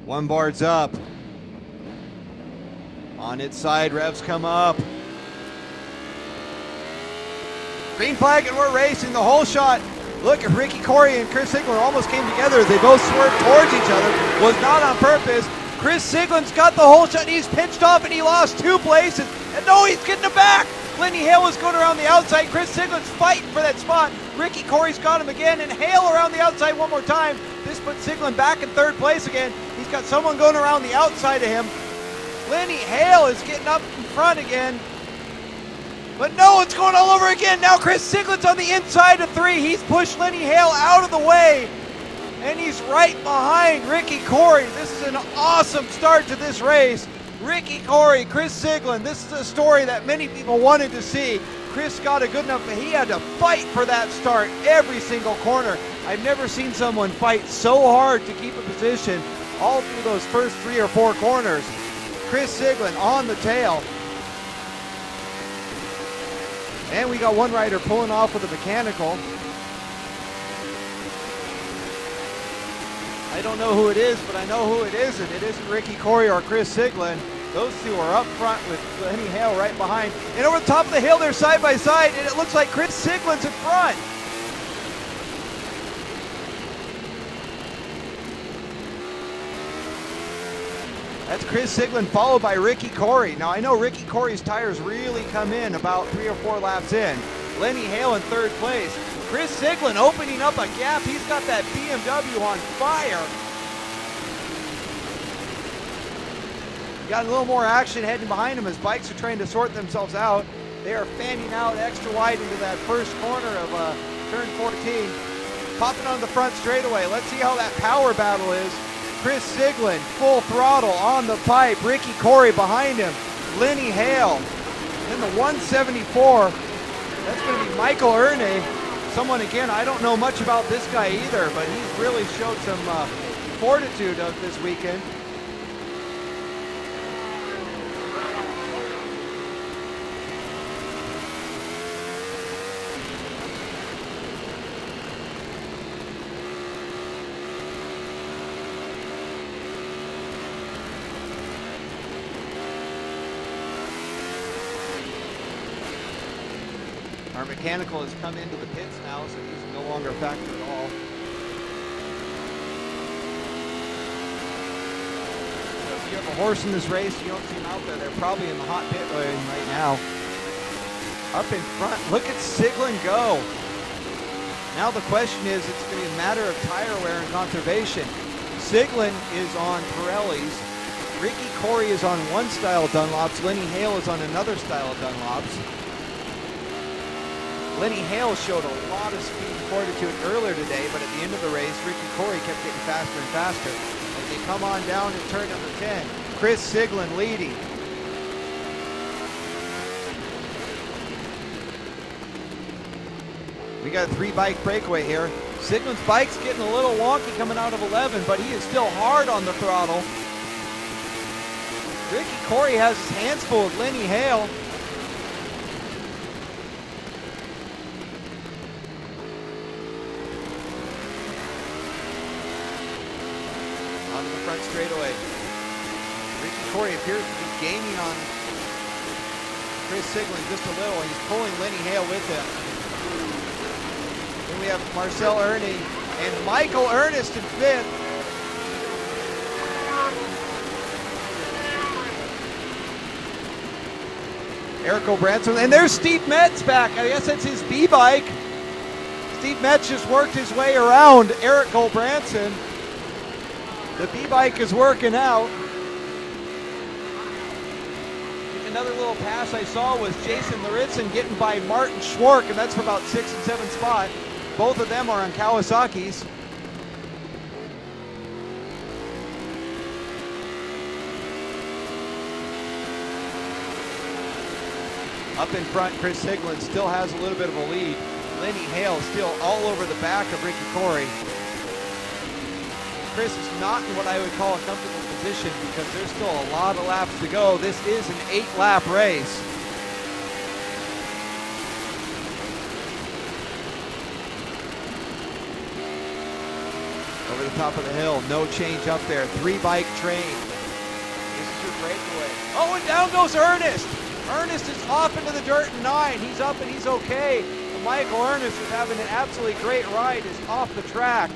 One bar's up. On its side, revs come up. Green flag, and we're racing. The whole shot. Look at Ricky Corey and Chris Siglin almost came together as they both swerved towards each other. Was not on purpose. Chris Siglin's got the whole shot. He's pinched off and he lost 2 places. And no, he's getting it back. Lenny Hale was going around the outside. Chris Siglin's fighting for that spot. Ricky Corey's got him again, and Hale around the outside one more time. This puts Siglin back in 3rd place again. He's got someone going around the outside of him. Lenny Hale is getting up in front again. But no, it's going all over again. Now Chris Siglin's on the inside of 3. He's pushed Lenny Hale out of the way. And he's right behind Ricky Corey. This is an awesome start to this race. Ricky Corey, Chris Siglin, this is a story that many people wanted to see. Chris got a good enough, but he had to fight for that start every single corner. I've never seen someone fight so hard to keep a position all through those first 3 or 4 corners. Chris Siglin on the tail. And we got one rider pulling off with a mechanical. I don't know who it is, but I know who it isn't. It isn't Ricky Corey or Chris Siglin. Those 2 are up front with Lenny Hale right behind. And over the top of the hill, they're side by side, and it looks like Chris Siglin's in front. That's Chris Siglin followed by Ricky Corey. Now I know Ricky Corey's tires really come in about 3 or 4 laps in. Lenny Hale in 3rd place. Chris Siglin opening up a gap. He's got that BMW on fire. Got a little more action heading behind him as bikes are trying to sort themselves out. They are fanning out extra wide into that first corner of turn 14. Popping on the front straightaway. Let's see how that power battle is. Chris Siglin, full throttle on the pipe. Ricky Corey behind him. Lenny Hale. And the 174, that's going to be Michael Erne. Someone, again, I don't know much about this guy either, but he's really showed some fortitude of this weekend. Our mechanical has come into the pits now, so he's no longer a factor at all. So if you have a horse in this race, you don't see him out there. They're probably in the hot pit lane right now. Up in front, look at Siglin go. Now the question is, it's going to be a matter of tire wear and conservation. Siglin is on Pirellis. Ricky Corey is on one style of Dunlops. Lenny Hale is on another style of Dunlops. Lenny Hale showed a lot of speed and fortitude earlier today, but at the end of the race, Ricky Corey kept getting faster and faster. As they come on down to turn number 10, Chris Siglin leading. We got a 3-bike breakaway here. Siglin's bike's getting a little wonky coming out of 11, but he is still hard on the throttle. Ricky Corey has his hands full with Lenny Hale. Onto the front straightaway. Ricky Corey appears to be gaining on Chris Siglin just a little. He's pulling Lenny Hale with him. Then we have Marcel Erne and Michael Ernest in 5th. Eric O'Branson, and there's Steve Metz back. I guess that's his B-bike. Steve Metz just worked his way around Eric O'Branson. The B-bike is working out. Another little pass I saw was Jason Laritzen getting by Martin Schwark, and that's for about 6th and 7th spot. Both of them are on Kawasaki's. Up in front, Chris Siglin still has a little bit of a lead. Lenny Hale still all over the back of Ricky Corey. Chris is not in what I would call a comfortable position because there's still a lot of laps to go. This is an 8-lap race. Over the top of the hill, no change up there. 3-bike train. This is your breakaway. Oh, and down goes Ernest. Ernest is off into the dirt in 9. He's up and he's okay. But Michael Ernest is having an absolutely great ride. Is off the track.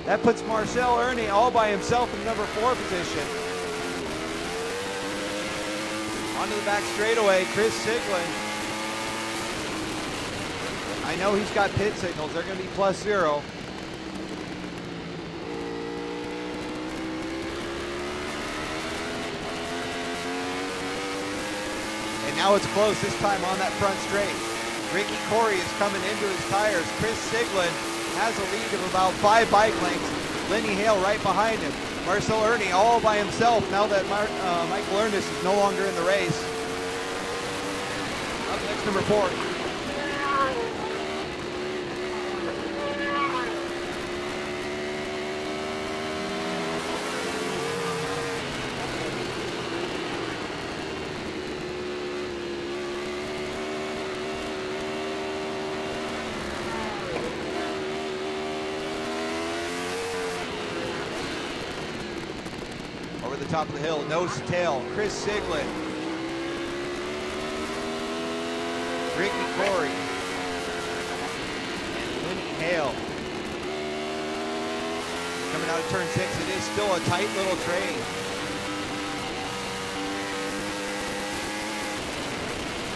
That puts Marcel Ernie all by himself in number 4 position. Onto the back straightaway, Chris Siglin. I know he's got pit signals. They're going to be +0. And now it's close this time on that front straight. Ricky Corey is coming into his tires. Chris Siglin has a lead of about 5 bike lengths. Lenny Hale right behind him. Marcel Ernie all by himself now that Michael Ernest is no longer in the race. Up next, number 4. Over the top of the hill, nose to tail, Chris Siglin. Ricky Corey. And Lenny Hale. Coming out of turn 6, it is still a tight little train.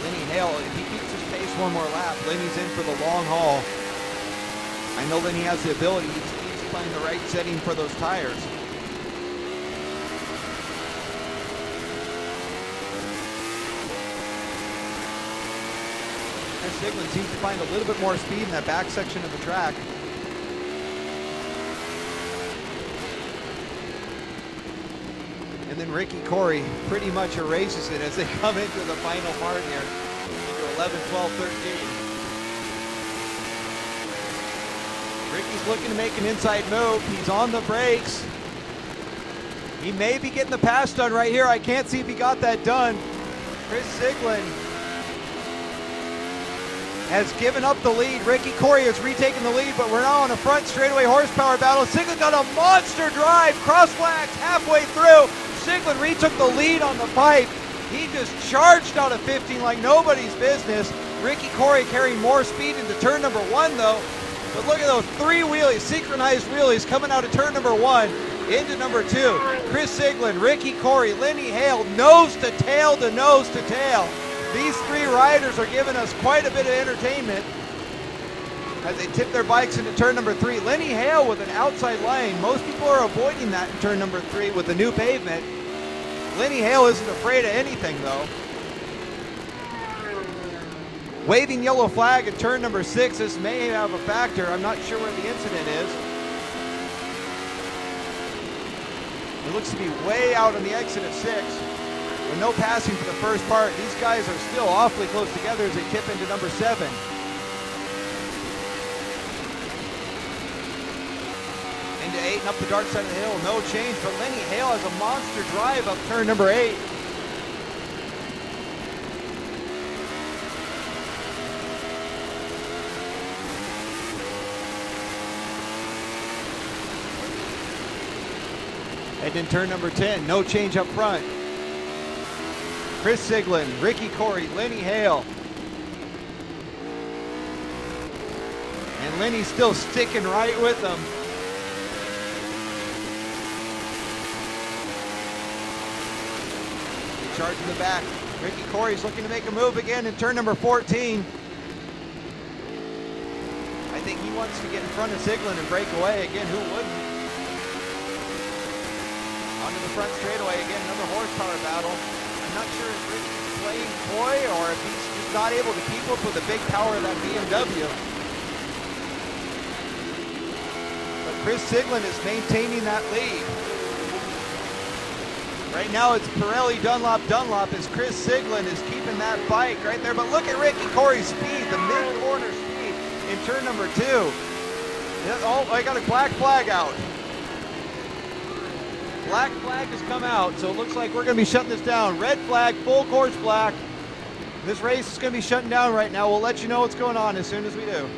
Lenny Hale, if he keeps his pace one more lap, Lenny's in for the long haul. I know Lenny has the ability, he's playing the right setting for those tires. Siglin seems to find a little bit more speed in that back section of the track. And then Ricky Corey pretty much erases it as they come into the final part here. Into 11, 12, 13. Ricky's looking to make an inside move. He's on the brakes. He may be getting the pass done right here. I can't see if he got that done. Chris Siglin has given up the lead. Ricky Corey has retaken the lead, but we're now on a front straightaway horsepower battle. Siglin got a monster drive, cross flags halfway through. Siglin retook the lead on the pipe. He just charged out of 15 like nobody's business. Ricky Corey carrying more speed into turn number 1 though. But look at those 3 wheelies, synchronized wheelies coming out of turn number 1 into number 2. Chris Siglin, Ricky Corey, Lenny Hale, nose to tail to nose to tail. These 3 riders are giving us quite a bit of entertainment as they tip their bikes into turn number 3. Lenny Hale with an outside lane. Most people are avoiding that in turn number 3 with the new pavement. Lenny Hale isn't afraid of anything though. Waving yellow flag at turn number 6. This may have a factor. I'm not sure where the incident is. It looks to be way out on the exit of 6. With no passing for the first part, these guys are still awfully close together as they tip into number 7. Into 8 and up the dark side of the hill, no change, but Lenny Hale has a monster drive up turn number 8. And in turn number 10, no change up front. Chris Siglin, Ricky Corey, Lenny Hale. And Lenny's still sticking right with them. They charge in the back. Ricky Corey's looking to make a move again in turn number 14. I think he wants to get in front of Siglin and break away. Again, who wouldn't? Onto the front straightaway again, another horsepower battle. I'm not sure if Ricky's playing coy or if he's just not able to keep up with the big power of that BMW. But Chris Siglin is maintaining that lead. Right now it's Pirelli Dunlop as Chris Siglin is keeping that bike right there. But look at Ricky Corey's speed, the mid-corner speed in turn number 2. Oh, I got a black flag out. Black flag has come out, so it looks like we're going to be shutting this down. Red flag, full course black. This race is going to be shutting down right now. We'll let you know what's going on as soon as we do.